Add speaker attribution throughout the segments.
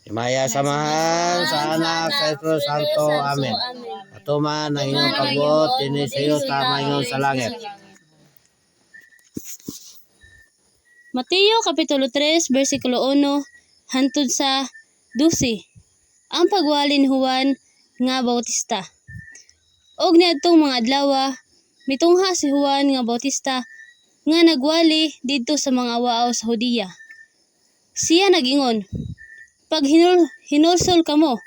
Speaker 1: Himaya samahan sa anak sa Espiritu Santo. Amen. Atuman ang inyong pagbuot, dinhi sa iyo tamayon sa langit.
Speaker 2: Mateo Kapitulo 3, versikulo 1, hantod sa 12. Ang pagwali ni Juan nga Bautista. Og niadtong mga adlaw, mitungha si Juan nga Bautista nga nagwali didto sa mga awaaw sa Hudiya. Siya nagingon, pag hinulsol kamo,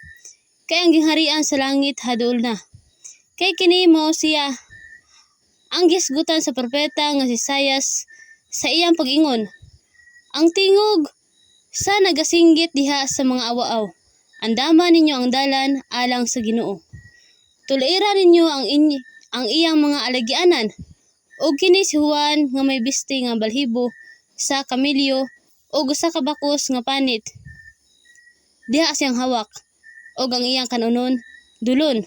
Speaker 2: kay ang gingharian sa langit hadul na. Kay kini mao siya ang gisgutan sa propeta nga si Isaias sa iyang pag-ingon. Ang tingog sa nagasinggit diha sa mga awaaw. Andaman ninyo ang dalan alang sa Ginoo. Tulira ninyo ang iyang mga alagyanan. Og kini si Juan nga may bisti nga balhibo sa kamilyo og usa ka bakos nga panit. Diha siyang hawak. Og ang iyang kanunon dulon.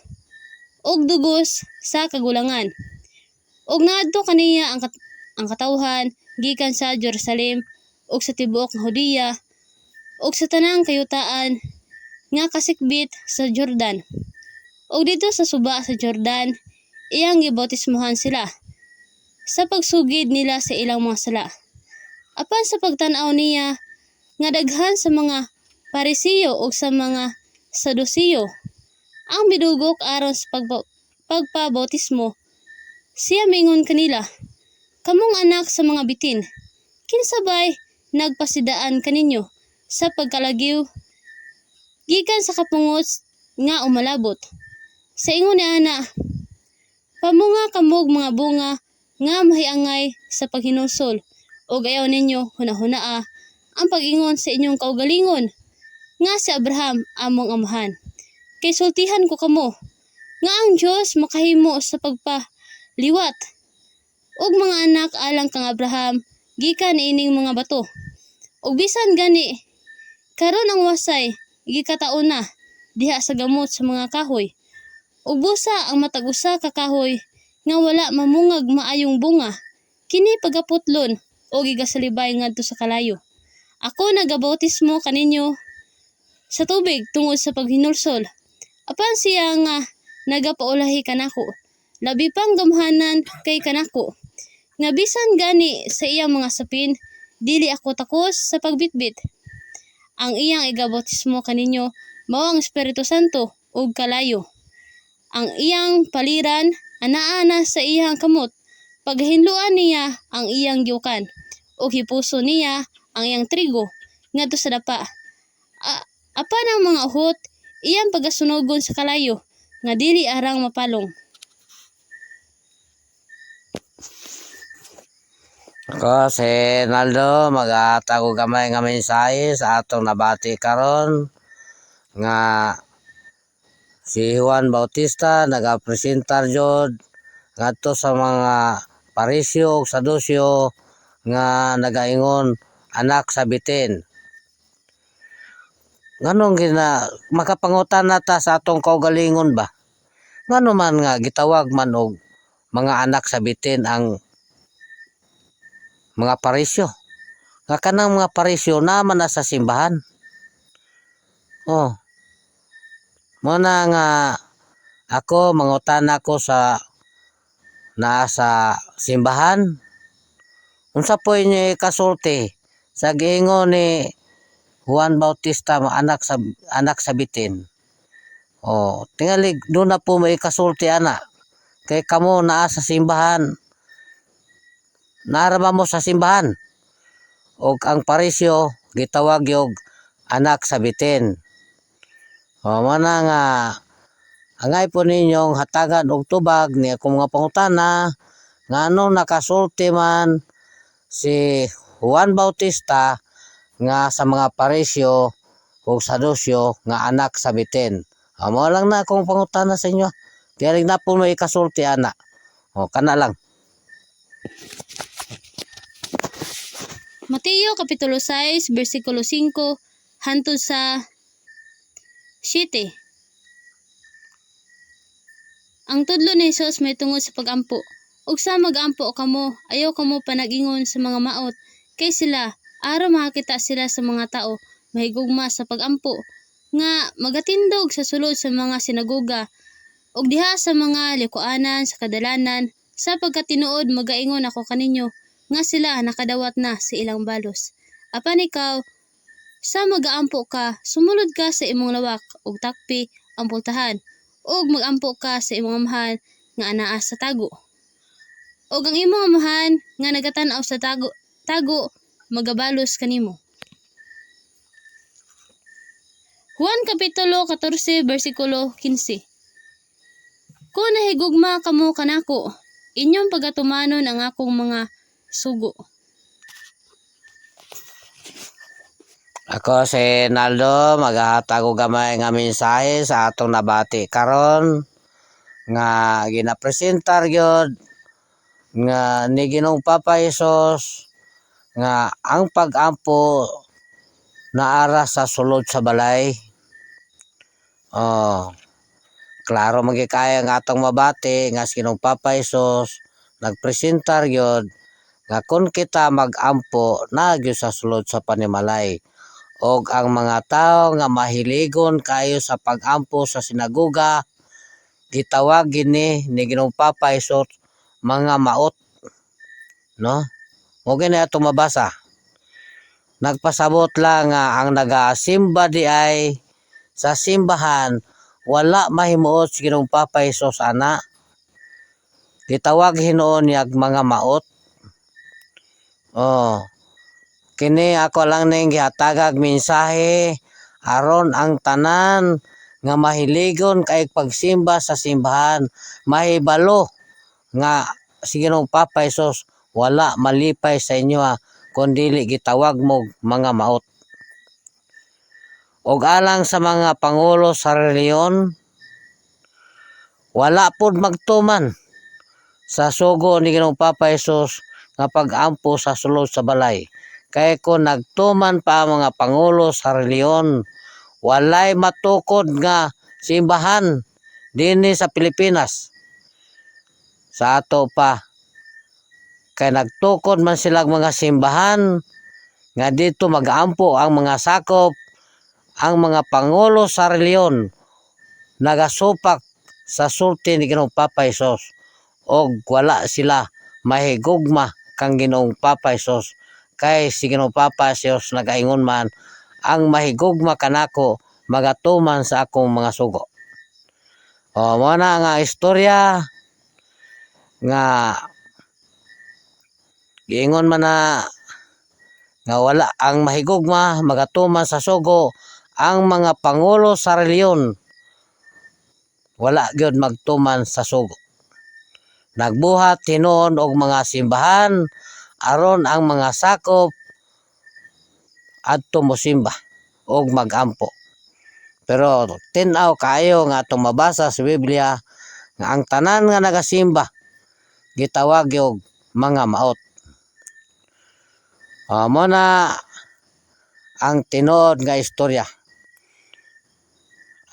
Speaker 2: Og dugos sa kagulangan. Og naadto kaniya ang katawhan gikan sa Jerusalem ug sa tibuok nga Hudiya ug sa tanang kayutaan nga kasikbit sa Jordan. Ug dito sa suba sa Jordan, iyang gibautismohan sila sa pagsugid nila sa ilang mga sala. Apan sa pagtan-aw niya nga daghan sa mga Parisiyo ug sa mga Sadusiyo ang bidugok aron sa pagpabautismo, siya mingon kanila, kamong anak sa mga bitin, kinsabay nagpasidaan kaninyo sa pagkalagiw gikan sa kapungot nga umalabot. Sa ingon ni ana, pamunga kamog mga bunga nga mahiangay sa paghinusol ug ayaw ninyo hunahunaa ang pag-ingon sa inyong kaugalingon nga si Abraham among amahan. Kay sultihan ko kamo nga ang Dios makahimo sa pagpaliwat og mga anak alang kang Abraham gikan ining mga bato. Ug bisan gani karon ang wasay gikataon na diha sa gamot sa mga kahoy. Ug busa ang matag usa ka kahoy nga wala mamungag maayong bunga, kini pagaputlon o gigasalibay ngadto sa kalayo. Ako nagabautismo kaninyo sa tubig tungod sa paghinulsol. Apan siya nga nagapaulahi kanako, labi pang gamhanan kay kanako, nga bisan gani sa iyang mga sapin, dili ako takos sa pagbitbit. Ang iyang igabautismo kaninyo mao ang Espiritu Santo ug kalayo. Ang iyang paliran anaa na sa iyang kamot, paghinluan niya ang iyang giukan, ug hipuso niya ang iyang trigo ngadto sa dapa. Apan ang mga uhot iyang pagasunogon sa kalayo nga dili arang mapalong.
Speaker 1: Ako si Naldo mag-aatag og gamay nga mensahe sa atong nabati karon nga si Juan Bautista nagapresentar jud ngadto sa mga Parisyo ug Sadusyo nga nagaingon anak sa bitin. Nganong makapangutan nata sa atong kaugalingon ba? Ngano man nga gitawag man og mga anak sa bitin ang mga Parisyo? Nga kanang mga Parisyo naman na sa simbahan. Muna nga ako mangutan ako sa naa sa simbahan. Unsa po inyo kasulti sa giingon ni Juan Bautista anak sa bitin? Tingali do na po may kasulti ana. Kay kamo naa sa simbahan. Narama mo sa simbahan. Og ang Parisyo gitawag og anak sa bitin. Mana nga angay po ninyong hatagan og tubag ni akong mga pangutana nganong nakasulti man si Juan Bautista nga sa mga Parisyo ug Sadusyo nga anak sa bitin. Mao lang na akong pangutana sa inyo. Kaya na po may kasulti ana. Kana lang.
Speaker 2: Mateo Kapitulo 6, versikulo 5, hantod sa 7. Ang tudlo ni Jesus may tungod sa pagampo. Ug sa magampo kamo, ayaw kamo panag-ingon sa mga maot, kay sila, aron makakita sila sa mga tao, mahigugma sa pagampo. nga magatindog sa sulod sa mga sinagoga ug diha sa mga likuanan sa kadalanan sa pagkatinuod magaingon ako kaninyo nga sila nakadawat na sa ilang balos. Apan ikaw, sa magaampo ka, sumulod ka sa imong lawak ug takpi ang pultahan ug magampo ka sa imong amahan nga anaa sa tago. Ug ang imong amahan nga nagatan-aw sa tago magabalos kanimo. Juan Kapitulo 14 versikulo 15. Kung nahigugma kamo kanako, inyong pagatumanon ang akong mga sugo.
Speaker 1: Ako si Naldo, maghahatag og gamay nga mensahe sa atong nabati karon nga ginapresentar gyud nga ni Ginoong Papa Hesus nga ang pag-ampo naara sa sulod sa balay. Oh, klaro magikaya nga atong mabati nga si Ginoong Papa Hesus nagpresentar gyud nga kung kita mag-ampo na gyud sa sulod sa panimalay. Og ang mga tao nga mahiligon kayo sa pag-ampo sa sinagoga, gitawag gini ni Ginoong Papa Hesus mga maot, no? Mo gini ato mabasa. Nagpasabot lang nga ang nagasimba di ay sa simbahan wala mahimuot si Ginoong Papa Hesus ana. Gitawag hinuon niya mga maot. Oh, kini ako lang ning gihatagag mensahe aron ang tanan nga mahiligon kay pagsimba sa simbahan mahibalo nga si Ginoong Papa Hesus wala malipay sa inyo kundi gitawag mo mga maot. Og alang sa mga pangulo sa reliyon wala pud magtuman sa sugo ni Ginoong Papa Hesus nga pag-ampo sa sulod sa balay. Kay kung nagtuman pa ang mga pangulo sa reliyon, walay matukod nga simbahan dinhi sa Pilipinas. Sa ato pa, kay nagtukod man silang mga simbahan, nga dito mag-ampo ang mga sakop, ang mga pangulo sa reliyon, nagasupak sa sulti ni Ginoong Papa Hesus, og wala sila mahigugma kang Ginoong Papa Hesus. Kay si Ginoong Papa Hesus nagaingon man ang mahigugma kanako magatuman sa akong mga sugo. O mo na nga istorya nga giingon man na nga wala ang mahigugma magatuman sa sugo ang mga pangulo sa reliyon wala gyud magtuman sa sugo. Nagbuhat hinuon og mga simbahan aron ang mga sakop adto mosimba og magampo. Pero tin-aw kayo nga atong mabasa sa Biblia nga ang tanan nga nagasimba gitawag og mga maot. Mo na ang tinuod nga istorya.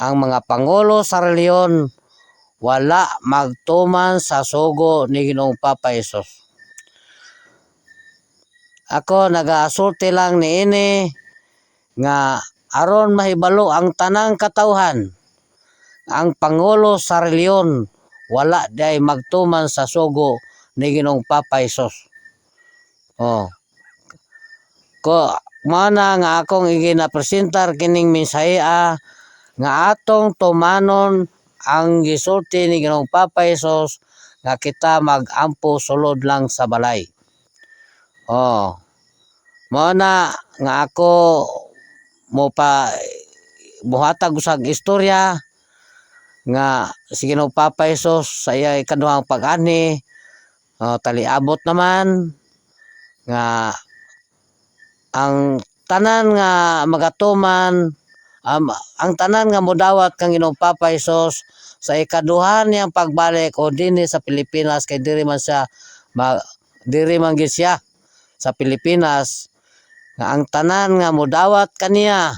Speaker 1: Ang mga pangulo sa reliyon wala magtuman sa sugo ni Ginoong Papa Hesus. Ako nagasulti lang niini nga aron mahibalo ang tanang katawhan ang pangulo sa reliyon wala day magtuman sa sugo ni Ginoong Papa Hesus. Oh. Ko mana nga akong iginapresentar kining mensahe nga atong tumanon ang gisulti ni Ginoong Papa Hesus nga kita mag-ampo sulod lang sa balay. Oh. Mo na nga ako mo pa buhatag usag istorya nga si Ginoong Papa Hesus sa iya ikaduhang pag-ani taliabot naman nga ang tanan nga magatuman ang tanan nga modawat kang Ginoong Papa Hesus sa ikaduha niyang pagbalik o dinhi sa Pilipinas kay diri man gid siya sa Pilipinas nga ang tanan nga modawat kaniya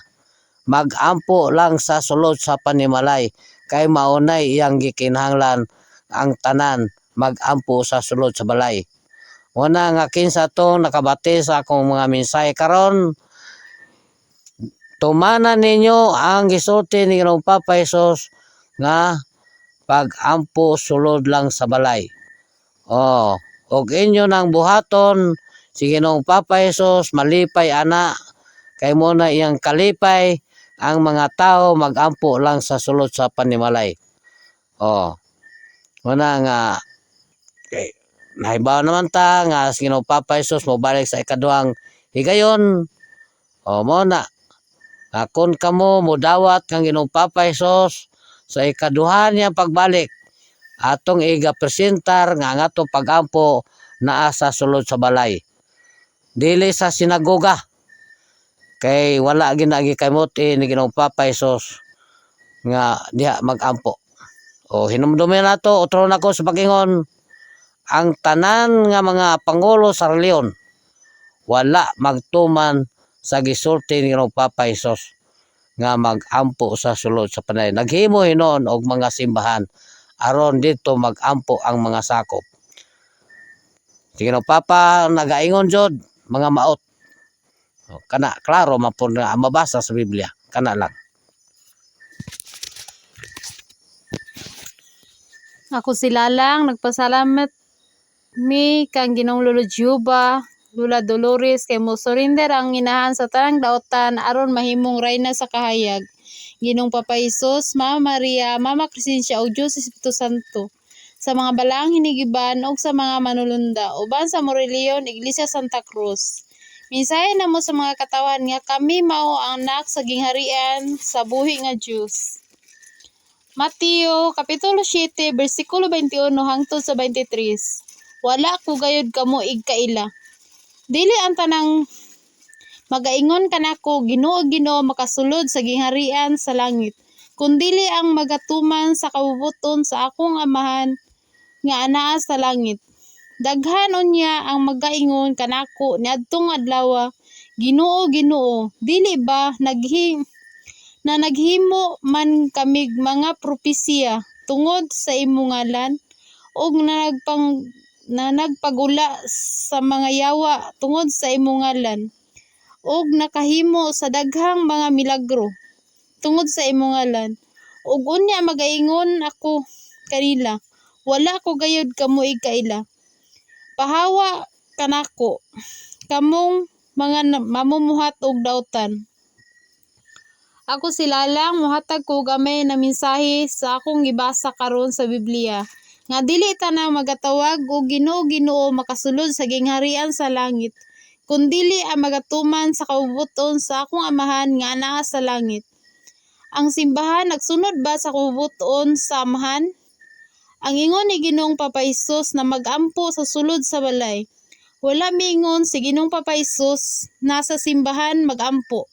Speaker 1: magampo lang sa sulod sa panimalay kay maunay iyang gikinahanglan ang tanan magampo sa sulod sa balay. Una nga kinsa to nakabati sa akong mga mensahe karon tumanan ninyo ang gisulti ni Ginoong Papa Hesus nga pag-ampo sulod lang sa balay. Og inyo nang buhaton si Ginoong Papa Hesus malipay ana kay mo na iyang kalipay ang mga tao mag-ampo lang sa sulod sa panimalay. Muna nga nahibaw naman ta nga si Ginoong Papa Hesus mobalik sa ikaduhang higayon. Mo na kung kamo modawat kang Ginoong Papa Hesus sa ikaduhan niya pagbalik, atong iga-presentar nga ang atong pagampo naa sa sulod sa balay. Dili sa sinagoga. Kay wala ginagi kaymuti ni Ginoong Papa Hesus nga diha magampo. Hinumdumin nato utro nako sa pagingon, ang tanan nga mga pangulo sa reliyon wala magtuman sa gisulti ni Ginoong Papa Hesus nga magampo sa sulod sa panay. Naghimo hinon og mga simbahan aron dito magampo ang mga sakop. Si Ginoong Papa nagaingon jud mga maot. Kana klaro man po na mabasa sa Biblia. Kana lang.
Speaker 2: Ako sila lang, nagpasalamat mi kang Ginong Lolo Juba, Lula Dolores, kay mo surrender ang inahan sa tanang daotan aron mahimong reyna sa kahayag. Ginong Papa Hesus, Mama Maria, Mama Crescencia o Diyos Espiritu Santo, sa mga balaang hinigiban o sa mga manulunda, uban sa Morelion, Iglesia Santa Cruz. Minsahe na mo sa mga katawan nga kami mao ang anak sa gingharian sa buhi nga Diyos. Mateo Kapitulo 7, versikulo 21 hangtod sa 23. Wala ko gayud kamo igkaila. Dili ang tanang magaingon kanako Ginoo Ginoo makasulod sa gingharian sa langit, kundili ang magatuman sa kabubuton sa akong amahan nga anaa sa langit. Daghan unya ang magaingon kanako niadtong adlaw, Ginoo Ginoo, dili ba naghimo man kamig mga propesiya tungod sa imong ngalan, ug nagpagula sa mga yawa tungod sa imong ngalan, ug nakahimo sa daghang mga milagro tungod sa imong ngalan. Ug unya magaingon ako kanila, wala ko gayud kamo igkaila. Pahawa kanako kamong mga mamumuhat og daotan. Ako sila lang mohatag ko gamay na mensahe sa akong gibasa karon sa Biblia, nga dili tanang magatawag og Ginoo Ginoo makasulod sa gingharian sa langit, kundili ang magatuman sa kabubuton sa akong amahan nga anaa sa langit. Ang simbahan nagsunod ba sa kabubuton sa amahan? Ang ingon ni Ginoong Papa Hesus na magampo sa sulod sa balay. Wala miingon si Ginoong Papa Hesus na sa simbahan magampo.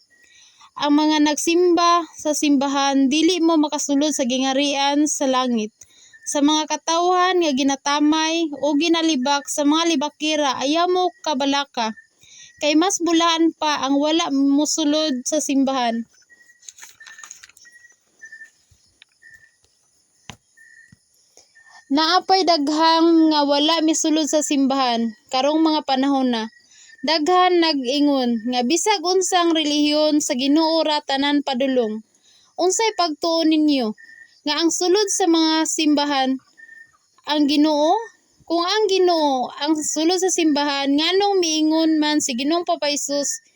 Speaker 2: Ang mga nagsimba sa simbahan dili mo makasulod sa gingharian sa langit. Sa mga katawhan nga ginatamay o ginalibak sa mga libakira, ayaw mo kabalaka. Kay mas bulaan pa ang wala musulod sa simbahan. Naapay daghang nga wala misulod sa simbahan karong mga panahon na. Daghan nag-ingon nga bisag unsang relihiyon sa Ginoo ra tanan padulong. Unsay pagtuon ninyo nga ang sulod sa mga simbahan ang Ginoo? Kung ang Ginoo ang sulod sa simbahan, nganong miingon man si Ginoong Papa Hesus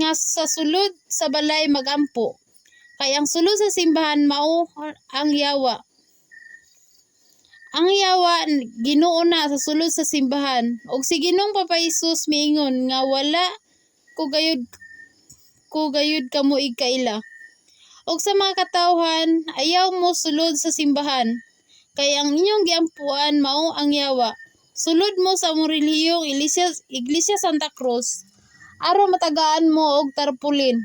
Speaker 2: nga sa sulod sa balay magampo? Kay ang sulod sa simbahan mao ang yawa. Ang yawa Ginoo na sa sulod sa simbahan, ug si Ginoong Papa Hesus miingon nga wala ko gayud kamo igkaila. Ug sa mga katawhan ayaw mo sulod sa simbahan, kay ang inyong giampuan mao ang yawa. Sulod mo sa among relihiyong Iglesia Santa Cruz aron matagaan mo og tarpulin,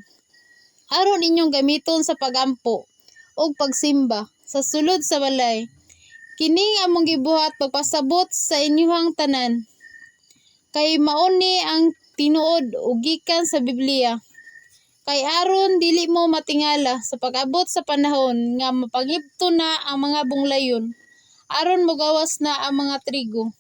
Speaker 2: aron inyong gamiton sa pagampo ug pagsimba sa sulod sa balay. Kining among gibuhat pagpasabot sa inyong tanan, kay mauni ang tinuod ug gikan sa Biblia. Kay aron dili mo matingala sa pag-abot sa panahon nga mapangibto na ang mga bunglayon, aron mogawas na ang mga trigo.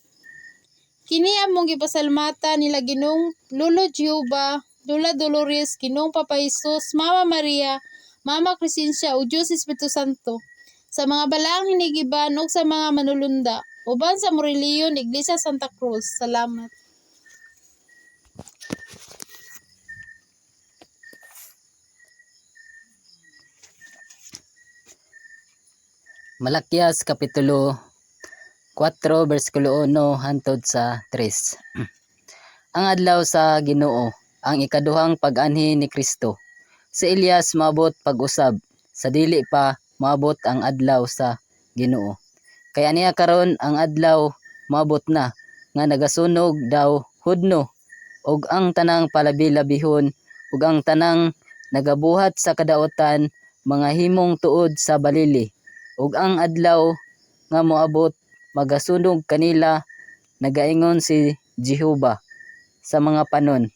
Speaker 2: Kini among gipasalamatan nila Ginoong Lolo Jehovah,
Speaker 3: Lola Dolores, Ginoong Papa Jesus, Mama Maria, Mama Crescencia, o Diyos Espiritu Santo, sa mga balaang hinigiban o sa mga manulunda, uban sa Morelion, Iglesia Santa Cruz. Salamat.
Speaker 4: Malakyas Kapitulo 4 versikulo 1 hantod sa 3. Ang adlaw sa Ginoo, ang ikaduhang pag-anhi ni Kristo. Si Elias maabot pag-usab, sa dili pa maabot ang adlaw sa Ginoo. Kaya niya karon ang adlaw maabot na, nga nagasunog daw hudno, ug ang tanang palabi-labihon, ug ang tanang nagabuhat sa kadaotan, mga himong tuod sa balili. Ug ang adlaw nga moabot magasunog kanila, nagaingon si Jehova sa mga panon,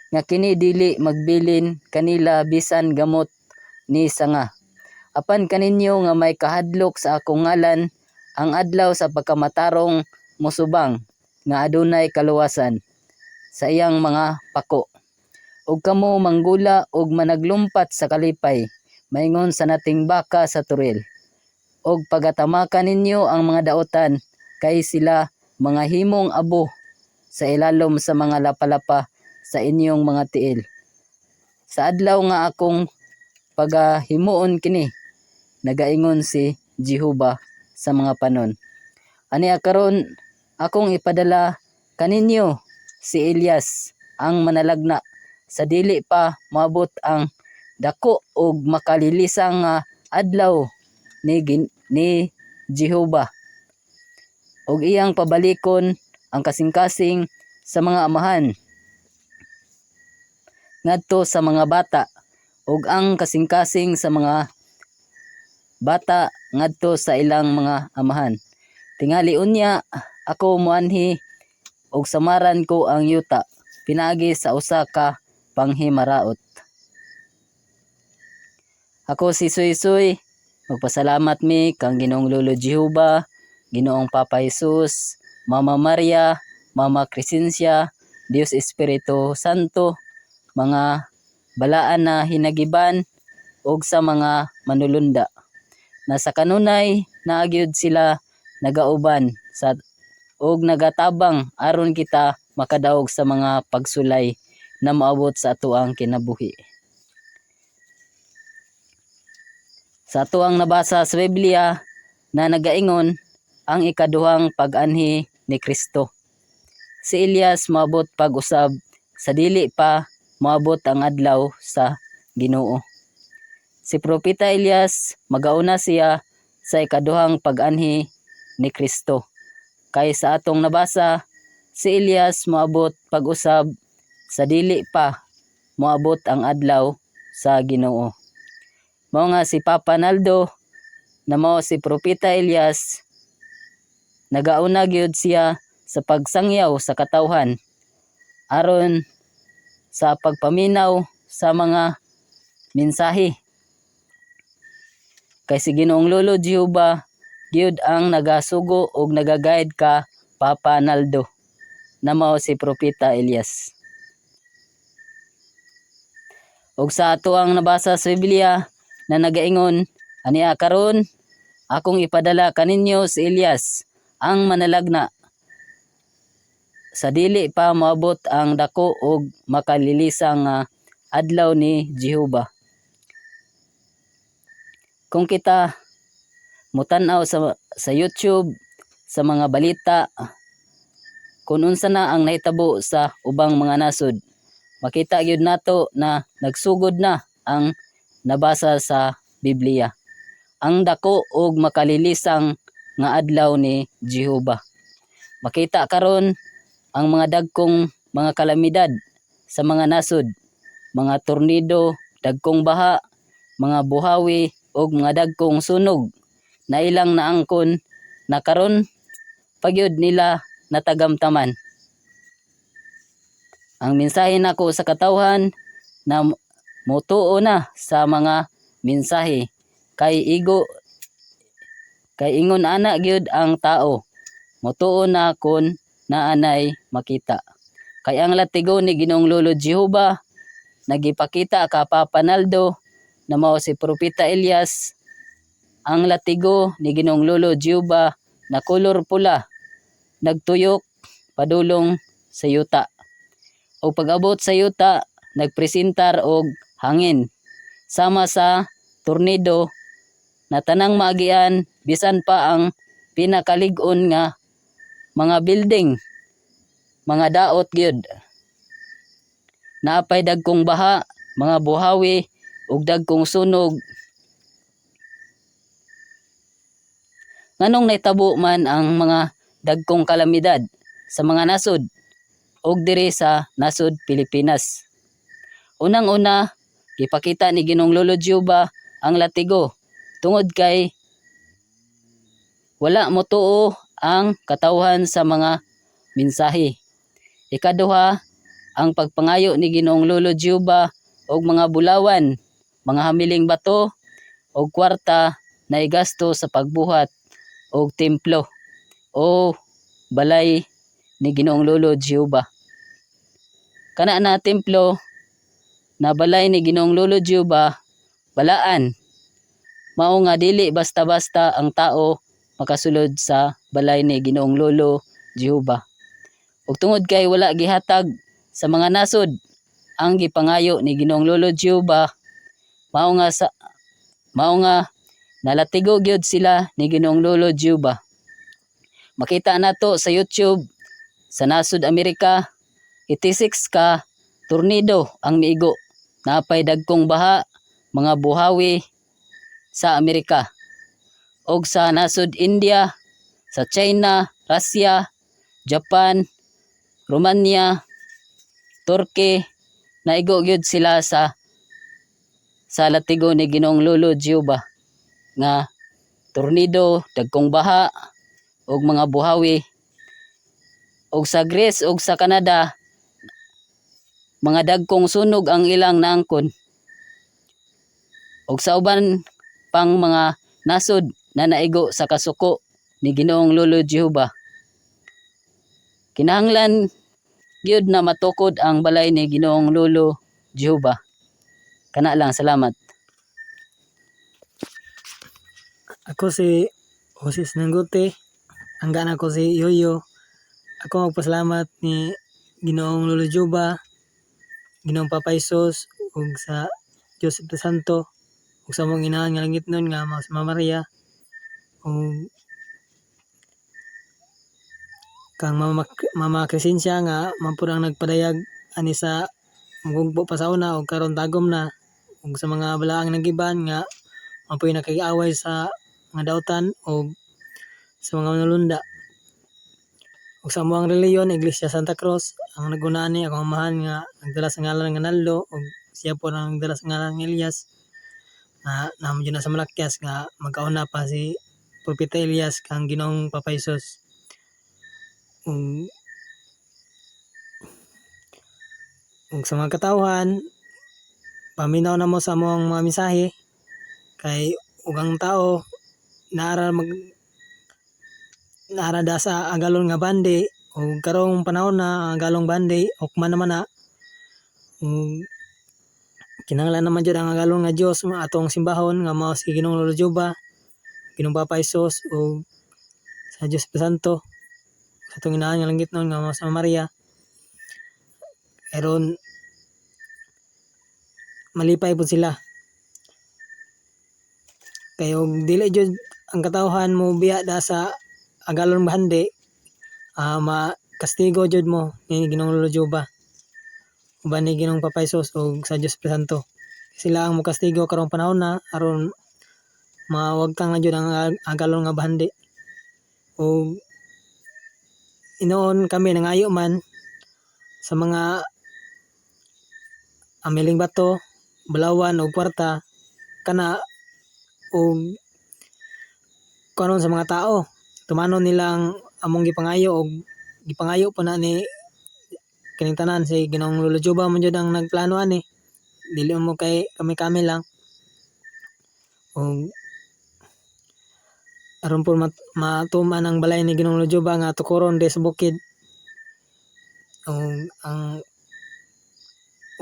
Speaker 4: nga kini dili magbilin kanila bisan gamot ni sanga. Apan kaninyo nga may kahadlok sa akong ngalan, ang adlaw sa pagkamatarong musubang, nga adunay kaluwasan sa iyang mga pako. Ug kamo manggula ug managlumpat sa kalipay, maingon sa nating baka sa turil. Og pagatamakan ninyo ang mga daotan, kay sila mga himong abo sa ilalom sa mga lapalapa sa inyong mga tiil. Sa adlaw nga akong pagahimuon kini, nagaingon si Jehova sa mga panon. Aniya karon akong ipadala kaninyo si Elias ang manalagna, sa dili pa maabot ang dako og makalilisang nga adlaw ni Jehova, og iyang pabalikon ang kasing-kasing sa mga amahan ngadto sa mga bata, ug ang kasing-kasing sa mga bata ngadto sa ilang mga amahan. Tingali unya ako muanhi, og samaran ko ang yuta pinaagi sa usa ka panghimaraot. Ako si Suy, magpasalamat mi kang Ginoong Lolo Jehova, Ginoong Papa Jesus, Mama Maria, Mama Crescencia, Dios Espiritu Santo, mga balaan na hinagiban, ug sa mga manulunda. Na sa kanunay naagyud sila nagauban sa ug nagatabang aron kita makadaog sa mga pagsulay na maabot sa atoang kinabuhi. Sa atoang nabasa sa Biblia na nagaingon ang ikaduhang pag-anhi ni Kristo. Si Elias maabot pag-usab, sa dili pa maabot ang adlaw sa Ginoo. Si Propeta Elias magauna siya sa ikaduhang pag-anhi ni Kristo. Kay sa atong nabasa, si Elias maabot pag-usab, sa dili pa maabot ang adlaw sa Ginoo. Mao nga si Papa Naldo na mao si Propeta Elias, nagauna gyud siya sa pagsangyaw sa katawhan aron sa pagpaminaw sa mga mensahe. Kay si Ginoong Lolo Jehova gyud ang nagasugo og nagaguide ka Papa Naldo na mao si Propeta Elias. Og sa ato ang nabasa sa Biblia na nagaingon, aniya karon akong ipadala kaninyo si Elias ang manalagna, sa dili pa moabot ang dako og makalilisang adlaw ni Jehova. Kung kita mutan-aw sa YouTube, sa mga balita, kung unsa na ang nahitabo sa ubang mga nasod, makita gyud nato na nagsugod na ang nabasa sa Biblia, ang dako og makalilisang nga adlaw ni Jehova. Makita karon ang mga dagkong mga kalamidad sa mga nasod, mga tornado, dagkong baha, mga buhawi og mga dagkong sunog na ilang naangkon na karon pagyud nila natagamtaman. Ang mensahe nako sa katawhan na motuo na sa mga mensahe, kay ingon ana gyud ang tao, motuo na kon naanay makita. Kay ang latigo ni Ginoong Lolo Jehova nagipakita ka Papa Naldo na mao si Propeta Elias, ang latigo ni Ginoong Lolo Giuba na kolor pula nagtuyok padulong sa yuta. O pag-abot sa yuta, nagpresentar og hangin sama sa tornado na tanang maagian bisan pa ang pinakalig-on nga mga building, mga daot gyud. Naapay dagkong baha, mga buhawi ug dagkong sunog. Nganong naitabo man ang mga dagkong kalamidad sa mga nasod ug diri sa nasod Pilipinas. Unang-una, gipakita ni Ginoong Lolo Giuba ang latigo tungod kay wala motuo ang katawhan sa mga mensahe. Ikaduha, ang pagpangayo ni Ginoong Lolo Giuba og mga bulawan, mga hamiling bato og kwarta na igasto sa pagbuhat og templo o balay ni Ginoong Lolo Giuba. Kana na templo na balay ni Ginoong Lolo Giuba, balaan. Mao nga dili basta-basta ang tao makasulod sa balay ni Ginoong Lolo Giuba. Ug tungod kay wala gihatag sa mga nasod ang gipangayo ni Ginoong Lolo Giuba, mao nga nalatigo gyud sila ni Ginoong Lolo Giuba. Makita nato sa YouTube sa nasod Amerika, 86 ka tornado ang miigo. Napay dagkong baha, mga buhawi sa Amerika. Og sa nasod India, sa China, Russia, Japan, Romania, Turkey, naigo gyud sila sa latigo ni Ginoong Lolo Giuba nga tornado, dagkong baha og mga buhawi. Og sa Greece og sa Canada, mga dagkong sunog ang ilang naangkon. Og sa uban pang mga nasod na naigo sa kasuko ni Ginoong Lolo Giuba. Kinahanglan gyud na matukod ang balay ni Ginoong Lolo Giuba. Kana lang, salamat.
Speaker 5: Ako si Joses Nangote, ang gana ko si Yoyo. Ako magpasalamat ni Ginoong Lolo Giuba, Ginoong Papa Jesus, ug sa Diyos Espiritu Santo, ug sa mong inahan nga langit nun nga Mama Maria, ug kang Mama Crescencia nga mampud ang nagpadayag ani sa mugugbo pa sa una ug karon tagom na, ug sa mga balaang nagiban nga mapuy nakikiaway sa mga dautan ug sa mga manulunda. Ug sa amuang reliyon, Iglesia Santa Cruz, ang nagunaan ni akong amahan nga nagdala sa ngalan nga Naldo ug siya po ang nagdala sa ngalan nga Elias. Namo na sa Malakyas nga magkauna pa si Propeta Elias kang Ginoong Papa Jesus. Ug sa mga katawhan, paminaw na mo sa among mga mensahe kay ug ang tao naara da sa agalon nga bandi ug karong panahon na ang agalong bandi hukman naman na. Kinahanglan naman jud ang agalon nga Dios atong simbahon nga mao si Ginoong Lolo Giuba, Ginoong Papa Jesus ug sa Diyos Espiritu Santo, sa atong inahan nga langit nun nga mao sa Maria. Aron malipay pud sila. Kay og dili jud ang katawhan mo biya da sa agalon bandi, makastigo jud mo ni Ginoong Lolo Giuba, uban ni Ginoong Papa Jesus ug sa Diyos Espiritu Santo. Sila ang mokastigo karong panahon na aron mawagtang na jud ang agalon nga bandi. Ug inoon kami nangayo man sa mga amiling bato, balawan o kwarta kana og karon sa mga tao tumanon nilang among gipangayo og gipangayo pa na ni kining tanan si Ginoong Lolo Giuba man jud ang nagplano ani, dili mo kay kami lang. Og aron po matuman ang balay ni Ginoong Lolo Giuba nga tukuron sa bukid. Og ang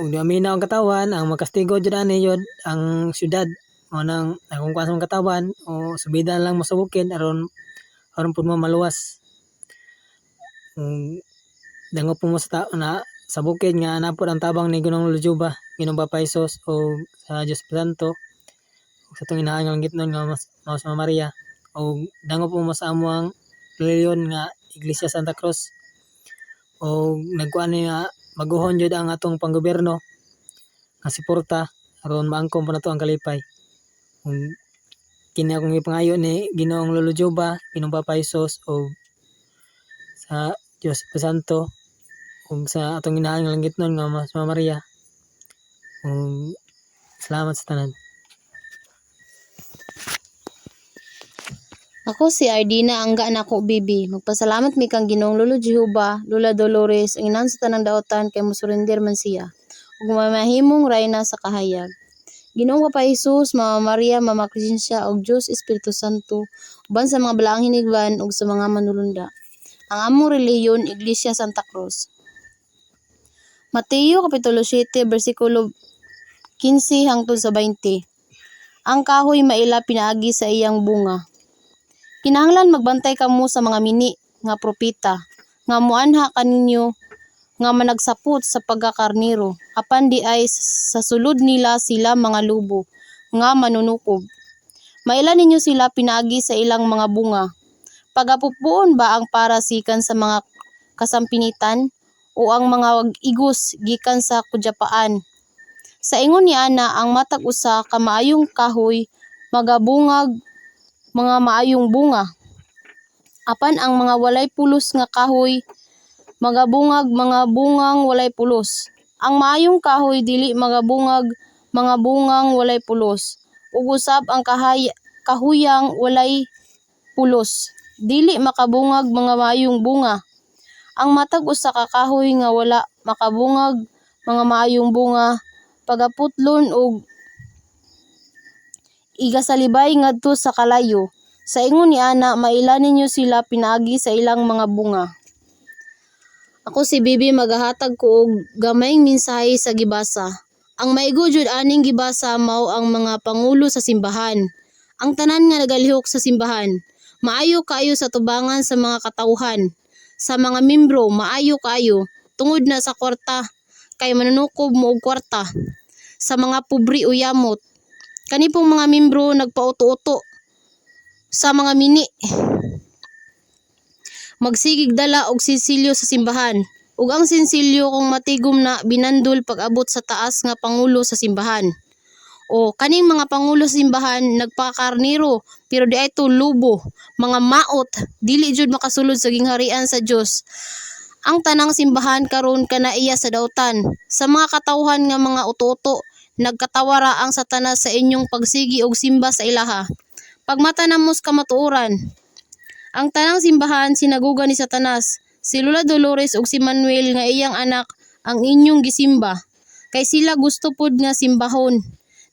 Speaker 5: ug di aminaw ang katawan, ang magkastigo jud ani jud ang syudad. Mao nang kung kuan sa mga katawan o subida lang mo sa bukid aron pud mo maluwas. Dango po mo sa na sa bukid nga napod ang tabang ni Ginong Loljuba, Ginong Papa Hesus o sa Dios Santo ug sa tong inahan nga gitnon nga Mao sa Maria o dango po mo sa amo ang reliyon nga Iglesia Santa Cruz o nagkuan ni nga maguhon jud ang atong panggobyerno nga suporta aron maangkom pa nato ang kalipay. Kini akong ipangayo ni Ginoong Lolo Juba, Ginong Papa Hesus o sa Dios Santo ug sa atong inahan nga gitnon nga Mas Maria. Salamat sa tanan.
Speaker 2: Ako si Ardina Angga nako bibi. Magpasalamat mi kang Ginoong Lolo Jehova, Lola Dolores, ang inan sa tanang daotan kay mosurrender man siya. Ug mamahimong rayna sa kahayag. Ginoong Papa Hesus, Mama Maria, Mama Crescencia ug Dios Espiritu Santo, uban sa mga balaang hinigban ug sa mga manulunda. Ang among relihiyon, Iglesia Santa Cruz. Mateo kapitulo 7 bersikulo 15 hangtod sa 20. Ang kahoy maila pinaagi sa iyang bunga. Kinahanglan magbantay kamo sa mga mini nga propeta nga muanha kaninyo nga managsapot sa pagkakarnero apan di ay sa sulod nila sila mga lubo nga manunukob. Maila ninyo sila pinaagi sa ilang mga bunga. Pagapupuon ba ang parasikan sa mga kasampinitan o ang mga igos gikan sa kudyapaan? Sa ingon ni ana ang matag usa ka maayong kahoy magabungag mga maayong bunga. Apan ang mga walay pulos nga kahoy magabungag mga bungang walay pulos. Ang maayong kahoy dili magabungag mga bungang walay pulos. Ug usab ang kahuyang walay pulos dili makabungag mga maayong bunga. Ang matag usa ka kahoy nga wala makabungag mga maayong bunga pagaputlon og igasalibay ngadto sa kalayo. Sa ingon ni ana maila ninyo sila pinaagi sa ilang mga bunga. Ako si Bibi magahatag ko og gamayng mensahe sa gibasa. Ang maigo jud aning gibasa mao ang mga pangulo sa simbahan. Ang tanan nga nagalihok sa simbahan. Maayo kaayo sa tubangan sa mga katawhan. Sa mga membro maayo kaayo tungod na sa kwarta kay manunukob mo og kwarta. Sa mga pobre o yamot. Kani pong mga membro nagpauto-uto sa mga mini. Magsigig dala og sinsilyo sa simbahan. Ug ang sinsilyo kung matigom na binandol pag-abot sa taas nga pangulo sa simbahan. O kaning mga pangulo sa simbahan nagpakarniro pero di ay to lubo, mga maot, dili jud makasulod sa gingharian sa Dios. Ang tanang simbahan karon kanaiya sa dautan. Sa mga katawhan nga mga uto-uto, nagkatawara ang Satanas sa inyong pagsigi og simba sa ilaha. Pagmata namos kamatuoran. Ang tanang simbahan sinaguga ni Satanas. Si Lola Dolores ug si Manuel nga iyang anak ang inyong gisimba. Kay sila gusto pud nga simbahon.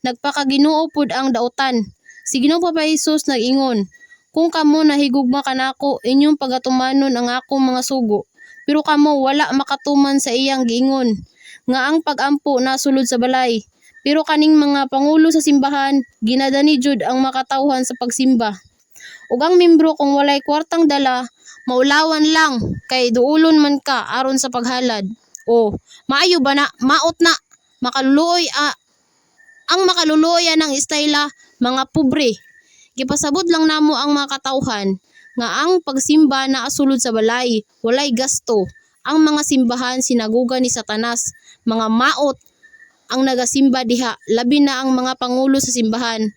Speaker 2: Nagpakaginoo pud ang dautan. Si Ginoong Papa Hesus nag-ingon, kung kamo nahigugma kanako, inyong pagatumanon ang akong mga sugo. Pero kamo wala makatuman sa iyang giingon, nga ang pag-ampo nasulod sa balay. Pero kaning mga pangulo sa simbahan, ginadani jud ang makatawhan sa pagsimba. Ug ang membro kung walay kwartang dala, maulawan lang kay duulon man ka aron sa paghalad. O, maayo ba na, maot na, makaluluoy ang makaluluoy ng estayla, mga pobre. Gipasabot lang namo ang mga katawhan nga ang pagsimba na asulod sa balay, walay gasto. Ang mga simbahan sinaguga ni Satanas, mga maot ang nagasimba diha, labi na ang mga pangulo sa simbahan.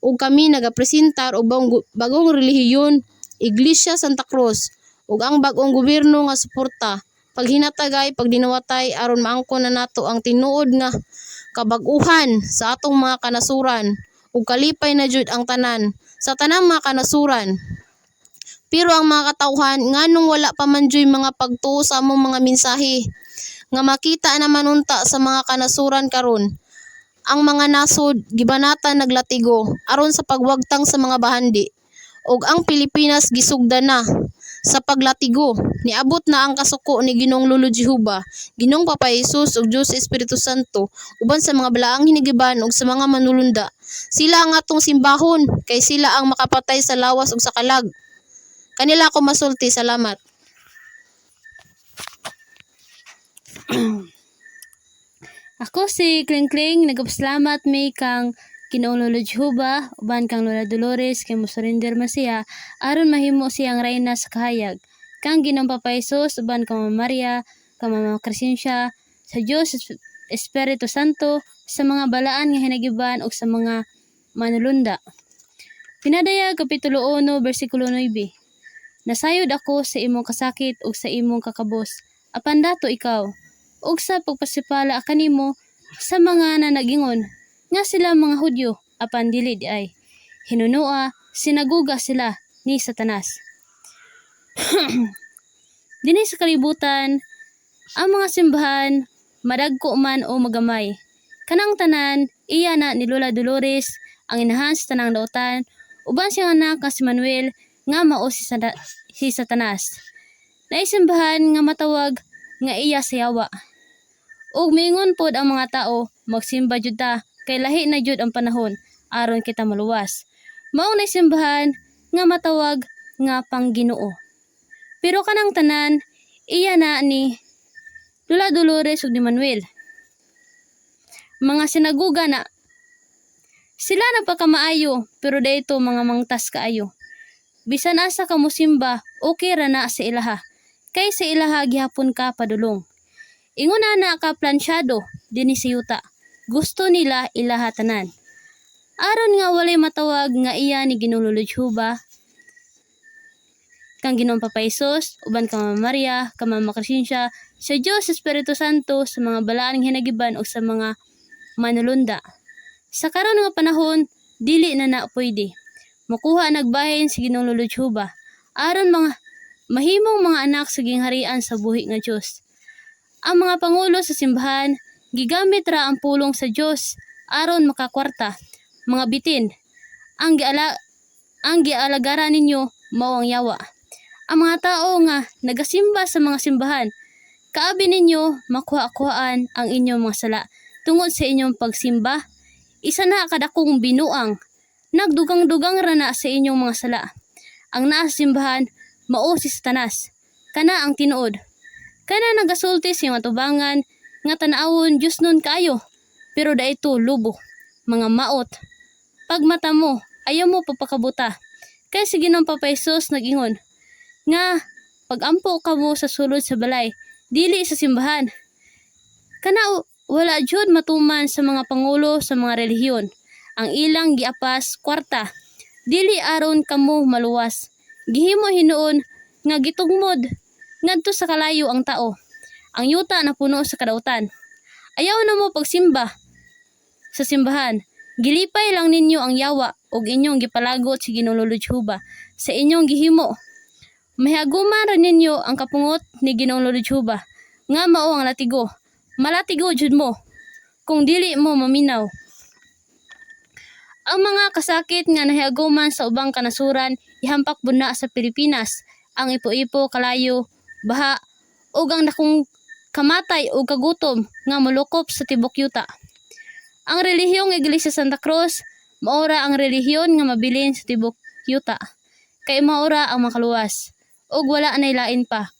Speaker 2: Ug kami nagapresentar og bagong relihiyon, Iglesia Santa Cruz, ug ang bagong gobyerno nga suporta, paghinatagay, pagdinawatay aron maangkon na nato ang tinuod nga kabag-uhan sa atong mga kanasuran ug kalipay na jud ang tanan sa tanang mga kanasuran. Pero ang mga katawhan nganong wala pa man joy mga pagtuo sa among mga mensahe nga makita naman unta sa mga kanasuran karon. Ang mga nasod gibanata naglatigo aron sa pagwagtang sa mga bahandi ug ang Pilipinas gisugdan na.
Speaker 3: sa paglatigo. Niabot na ang kasuko ni Ginoong Lolo Jehova, Ginoong Papa Jesus ug Dios sa Espiritu Santo, uban sa mga balaang hinigiban ug sa mga manulunda. Sila ang atong simbahon, kay sila ang makapatay sa lawas ug sa kalag. Kanila ako masulti, salamat.
Speaker 2: Ako si Kling Kling, nagapasalamat may kang Ginoong Lolo Jehova, uban kang Lola Dolores, kay musurinder man siya, aron mahimo siyang reyna sa kahayag. Kang Ginoong Papa Jesus, uban kang Mama Maria, kang Mama Crescencia, sa Dios Espiritu Santo, sa mga balaan nga hinagiban ug sa mga manulunda. Pinadaya Kapitulo 1, versikulo 9. Nasayod ako sa imong kasakit ug sa imong kakabos, apan dato ikaw, ug sa pagpasipala kanimo sa mga nanagingon, nga sila mga Hudyo, apan dili di ay. Hinunua, sinaguga sila ni Satanas. Dinhi sa kalibutan, ang mga simbahan, madagko man o magamay. Kanang tanan, iya na ni Lola Dolores, ang inahan sa tanang dautan, uban siyang anak nga si Manuel, nga mao si Satanas. Naisimbahan nga matawag nga iya sa yawa. Ug miingon pod ang mga tao, magsimba jud ta, kay lahi na jud ang panahon, aron kita maluwas. Mao na simbahan nga matawag nga Pangginoo. Pero kanang tanan, iya na ni Lola Dolores ug ni Manuel. Mga sinaguga na. Sila nagpakamaayo, pero dayto mga mangtas kaayo. Bisan asa ka mosimba, okay ra na sa ilaha. Kay sa ilaha gihapon ka padulong. Ingon na ka plansyado dinhi sa yuta. Gusto nila ilaha tanan. Aron nga walay matawag nga iya ni Ginoong Lolo Jehova, kang Ginoong Papa Jesus, uban kang Mama Maria, kang Mama Crescencia, sa Dios Espiritu Santo, sa mga balaan nga hinagiban o sa mga manulunda. Sa karon nga panahon, dili na pwede. Makuha nagbahin si Ginoong Lolo Jehova, aron mga mahimong mga anak sa gingharian sa buhi nga Dios. Ang mga pangulo sa simbahan, gigamit ra ang pulong sa Dios aron makakwarta, mga bitin. Ang gialagaran ninyo mao ang yawa. Ang mga tao nga nagasimba sa mga simbahan, kaabi ninyo makuha-kuhaan ang inyong mga sala tungod sa inyong pagsimba. Isa na kadakong binuang, nagdugang-dugang ra na sa inyong mga sala. Ang naa sa simbahan mao si Satanas, kana ang tinuod. Kana nagasulti sa mga tubangan nga tan-awon Dios nun kaayo, pero daito lubo, mga maot. Pag mata mo, ayaw mo papakabuta. Kay si Ginoong Papa Jesus nag-ingon nga pag-ampo ka mo sa sulod sa balay, dili sa simbahan. Kana wala jud matuman sa mga pangulo sa mga relihiyon. Ang ilang giapas kwarta, dili aron kamo maluwas. Gihimo hinuon nga gitugmod ngadto sa kalayo ang tao. Ang yuta na puno sa kadautan. Ayaw na mo pagsimba sa simbahan. Gilipay lang ninyo ang yawa ug inyong gipalagot si Ginoong Lolo Jehova sa inyong gihimo. Mahiaguman ra ninyo ang kapungot ni Ginoong Lolo Jehova nga mao ang latigo. Malatigo jud mo kung dili mo maminaw. Ang mga kasakit nga nahiaguman sa ubang kanasuran ihampak buna sa Pilipinas, ang ipo-ipo, kalayo, baha ug ang dakong kamatay o kagutom nga molukop sa tibok yuta. Ang relihiyong Iglesia Santa Cruz, maora ang relihiyon nga mabilin sa tibok yuta. Kay maora ang makaluwas, ug wala nay lain pa.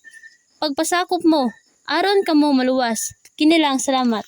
Speaker 2: Pagpasakop mo, aron kamo maluwas. Kini lang, salamat.